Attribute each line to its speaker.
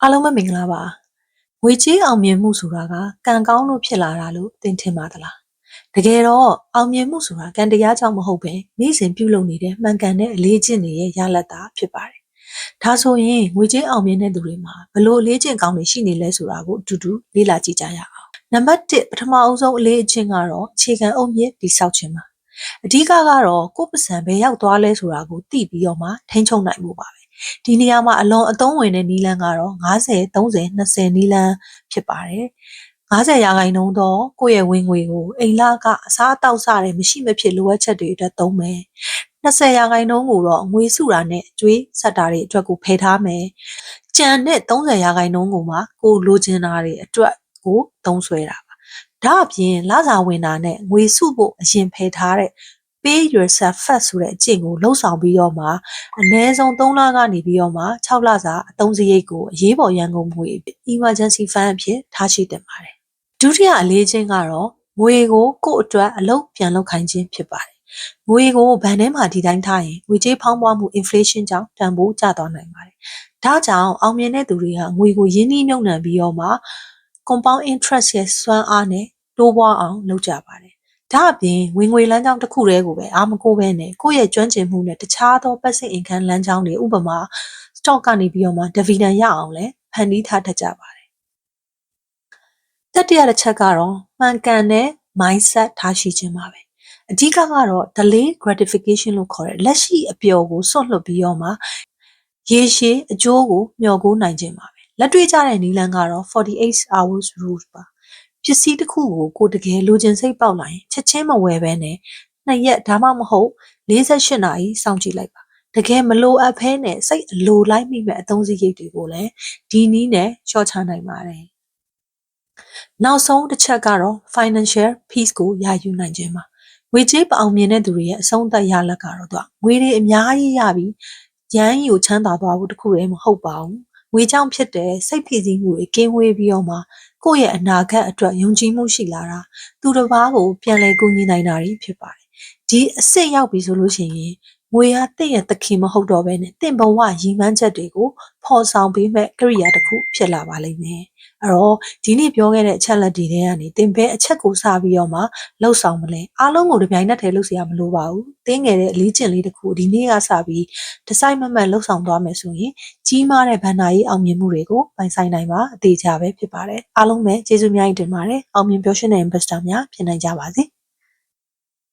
Speaker 1: အားလုံးပဲမင်္ဂလာပါငွေကြေးအောင်မြင်မှုဆိုတာကကံကောင်းလို့ဖြစ်လာတာလို့သင်ထင်ပါသလားတကယ်တော့အောင်မြင်မှုဆိုတာကံတရားကြောင့်မဟုတ်ပဲနေ့စဉ်ပြုလုပ်နေတဲ့မှန်ကန်တဲ့အလေးကျင့်တွေရဲ့ရလဒ်တာဖြစ်ပါတယ်ဒါဆိုရင်ငွေကြေးအောင်မြင်တဲ့သူတွေမှာဘလို့အလေးကျင့်ကောင်းတွေရှိနေလဲဆိုတာကိုအတူတူလေ့လာကြည့်ကြရအောင်နံပါတ်1ပထမအဦးဆုံးအလေးအကျင့်ကတော့အခြေခံအုတ်မြစ်တိဆောက်ခြင်းပါအဓိကကတော့ကိုယ့်ပစံဘယ်ရောက်သွားလဲဆိုတာကိုသိပြီးတော့မှထိန်းချုပ်နိုင်ဖို့ပါပဲဒီနေရာမှာအလွန်အသုံးဝင်တဲ့နည်းလမ်းကတော့50 30 20နည်းလမ်းဖြစ်ပါတယ်50ရာခိုင်နှုန်းတော့ကိုယ့်ရဲ့ဝင်ငွေကိုအိမ်လကအစားအသောက်စားတဲ့မရှိမဖြစ်လိုအပ်ချက်တွေအတွက်သုံးမယ်20ရာခိုင်နှုန်းကိုတော့ငွေစုတာနဲ့ကျွေးဆက်တာတွေအတွက်ကိုဖယ်ထားမယ်ကျန်တဲ့30ရာခိုင်နှုန်းကိုမှကိုလိုချင်တာတွေအတွက်ကိုသုံးစွဲတာပါဒါအပြင်လစာဝင်တာနဲ့ငွေစုဖို့အရင်ဖယ်ထားတဲ့pay yourself first ဆိုတဲ့အကျင့်ကိုလှုပ်ဆောင်ပြီးတော့မှအနည်းဆုံး3လကနေပြီးတော့မှ6လစာအသုံးစရိတ်ကိုအရေးပေါ်ရန်ကုန်ငွေ emergency fund အဖြစ်ထားရှိတင်ပါတယ်ဒုတိယအလေးချင်းကတော့ငွေကိုကိုယ့်အတွက်အလုပ်ပြန်လုပ်ခိုင်းခြင်းဖြစ်ပါတယ်ငွေကိုဘဏ်ထဲမှာဒီတိုင်းထားရင်ငွေကြေးဖောင်းပွားမှု inflation ကြောင့်တန်ဖိုးကျသွားနိုင်ပါတယ်ဒါကြောင့်အောင်မြင်တဲ့သူတွေကငွေကိုရင်းနှီးမြှုပ်နှံပြီးတော့မှ compound interest ရဲ့စွမ်းအားနဲ့တိုးပွားအောင်လုပ်ကြပါတယ်ဒါအပြင်ဝင်ငွေလမ်းကြောင်းတစ်ခုတည်းကိုပဲအားမကိုးပဲနဲ့ကိုယ့်ရဲ့ကျွမ်းကျင်မှုနဲ့တခြားသော passive income လမ်းကြောင်းတွေဥပမာ stock ကနေပြီးတော့မှ dividend ရအောင်လဲဖန်တီးထားတတ်ကြပါတယ်တတိယတစ်ချက်ကတော့မှန်ကန်တဲ့ mindset ထားရှိခြင်းပါပဲအဓိကကတော့ delay gratification လို့ခေါ်တဲ့လက်ရှိအပျော်ကိုစွန့်လွတ်ပြီးတော့မှရေရှည်အကျိုးကိုမျှော်ကိုးနိုင်ခြင်းပါပဲလက်တွေ့ကျတဲ့နည်းလမ်းကတော့48 hours rule ပါပစ္စည်းတစ်ခုကိုတကယ်လိုချင်စိတ်ပေါက်လာရင်ချက်ချင်းမဝယ်ဘဲနဲ့2ရက်ဒါမှမဟုတ်48နာရီစောင့်ကြည့်လိုက်ပါတကယ်မလိုအပ်ဘဲနဲ့စိတ်အလိုလိုက်မိမဲ့အသုံးစရိတ်တွေကိုလည်းဒီနည်းနဲ့လျှော့ချနိုင်ပါတယ်နောက်ဆုံးတစ်ချက်ကတော့ financial peace ကိုရယူနိုင်ခြင်းပါငွေကြေးပအောင်မြင်တဲ့သူတွေရဲ့အဆုံးသတ်ရလဒ်ကတော့ငွေတွေအများကြီးရပြီးရန်ကြီးကိုချမ်းသာသွားဖို့တခုတည်းမဟုတ်ပါဘူးငွေကြောင့်ဖြစ်တဲ့စိတ်ဖိစီးမှုတွေကင်းဝေးပြီးတော့မှကိုယ့်ရဲ့အနာဂတ်အတွက်ယုံကြည်မှုရှိလာတာသူတစ်ပါးကိုပြန်လည်ကူညီနိုင်တာဖြစ်ပါတယ်ဒီအဆင့်ရောက်ပြီဆိုလို့ရှိရင်ငွေဟာတင့်ရဲ့သခင်မဟုတ်တော့ဘဲနဲ့တင့်ဘဝရည်မှန်းချက်တွေကိုဖော်ဆောင်ပေးမဲ့ကိရိယာတစ်ခုဖြစ်လာပါလိမ့်မယ်အဲ့တော့ဒီနေ့ပြောခဲ့တဲ့အချက်လက်တွေထဲကနေသင်ဘဲအချက်ကိုစပြီးတော့မှလှုပ်ဆောင်မလဲအားလုံးကိုတစ်ပြိုင်နက်တည်းလှုပ်เสียမလိုပါဘူးသင်ငယ်တဲ့အလေးကျင့်လေးတစ်ခုဒီနေ့ကစပြီးဒီဇိုင်းမမတ်လှုပ်ဆောင်သွားမယ်ဆိုရင်ကြီးမားတဲ့ဘဏ္ဍာရေးအောင်မြင်မှုတွေကိုပိုင်ဆိုင်နိုင်မှာအသေးချာပဲဖြစ်ပါတယ်အားလုံးပဲကျေးဇူးများတင်ပါတယ်အောင်မြင်ပျော်ရွှင်တဲ့ investor များဖြစ်နိုင်ကြပါစေ